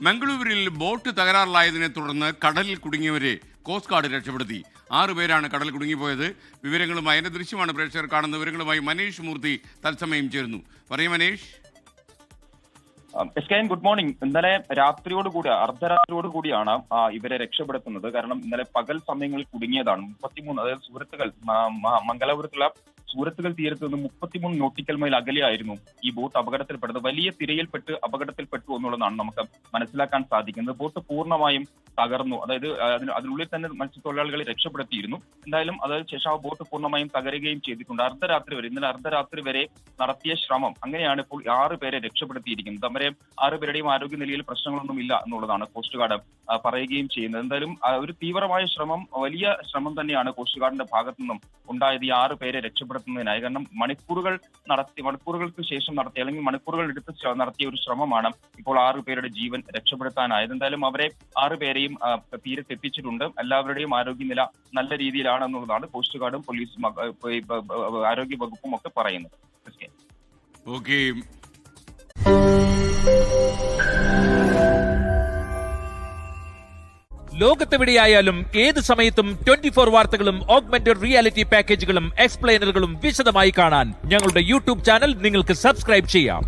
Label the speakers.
Speaker 1: മംഗളൂരിൽ boat തകരാറിലായതിനെ തുടർന്ന് കടലിൽ കുടുങ്ങിയവരെ coast guard രക്ഷപ്പെടുത്തി. 6 പേരാണ് കടൽ കുടുങ്ങിപ്പോയത്. വിവരങ്ങളുമായി അതിന്റെ ദൃശ്യമാണ് പ്രേക്ഷകർ കാണുന്ന. വിവരങ്ങളുമായി മനീഷ് മൂർത്തി തത്സമയം ചേരുന്നു. പറയൂ മനീഷ്.
Speaker 2: Good morning. ഇന്നലെ അർദ്ധരാത്രിയോട് കൂടിയാണ് ഇവരെ രക്ഷപ്പെടുത്തുന്നത്. കാരണം ഇന്നലെ പകൽ സമയങ്ങളിൽ കുടുങ്ങിയതാണ്. 33, അതായത് സുഹൃത്തുക്കൾ മംഗലാപുരത്തുള്ള സൂറത്തുകൾ തീരത്ത് നിന്ന് 33 നോട്ടിക്കൽ മൈൽ അകലെയായിരുന്നു ഈ ബോട്ട് അപകടത്തിൽപ്പെട്ടത്. വലിയ തിരയിൽപ്പെട്ട് അപകടത്തിൽപ്പെട്ടു എന്നുള്ളതാണ് നമുക്ക് മനസ്സിലാക്കാൻ സാധിക്കുന്നത്. ബോട്ട് പൂർണ്ണമായും തകർന്നു. അതായത് അതിനുള്ളിൽ തന്നെ മത്സ്യത്തൊഴിലാളികളെ രക്ഷപ്പെടുത്തിയിരുന്നു. എന്തായാലും ശേഷം ആ ബോട്ട് പൂർണ്ണമായും തകരുകയും ചെയ്തിട്ടുണ്ട്. ഇന്നലെ അർദ്ധരാത്രി വരെ നടത്തിയ ശ്രമം അങ്ങനെയാണ് ഇപ്പോൾ 6 പേരെ രക്ഷപ്പെടുത്തിയിരിക്കുന്നത്. അവരെ 6 പേരുടെയും ആരോഗ്യനിലയിൽ പ്രശ്നങ്ങളൊന്നും ഇല്ല എന്നുള്ളതാണ് കോസ്റ്റ് ഗാർഡ് പറയുകയും ചെയ്യുന്നത്. എന്തായാലും ഒരു തീവ്രമായ ശ്രമം, വലിയ ശ്രമം തന്നെയാണ് കോസ്റ്റ് ഗാർഡിന്റെ ഭാഗത്തു നിന്നും ഉണ്ടായത് ഈ 6 പേരെ രക്ഷപ്പെടുത്തുന്നതിനായി. കാരണം മണിക്കൂറുകൾക്ക് ശേഷം നടത്തിയ, അല്ലെങ്കിൽ മണിക്കൂറുകൾ എടുത്ത് നടത്തിയ ഒരു ശ്രമമാണ് ഇപ്പോൾ 6 പേരുടെ ജീവൻ രക്ഷപ്പെടുത്താനായത്. എന്തായാലും അവരെ 6 പേരെയും തീരത്തെത്തിച്ചിട്ടുണ്ട്. എല്ലാവരുടെയും ആരോഗ്യനില നല്ല രീതിയിലാണ് എന്നുള്ളതാണ് കോസ്റ്റ് ഗാർഡും പോലീസും ആരോഗ്യ വകുപ്പും ഒക്കെ പറയുന്നത്.
Speaker 3: ലോകത്തെവിടെയായാലും ഏത് സമയത്തും 24 വാർത്തകളും ഓഗ്മെന്റഡ് റിയാലിറ്റി പാക്കേജുകളും എക്സ്പ്ലെയിനറുകളും വിശദമായി കാണാൻ ഞങ്ങളുടെ യൂട്യൂബ് ചാനൽ നിങ്ങൾക്ക് സബ്സ്ക്രൈബ് ചെയ്യാം.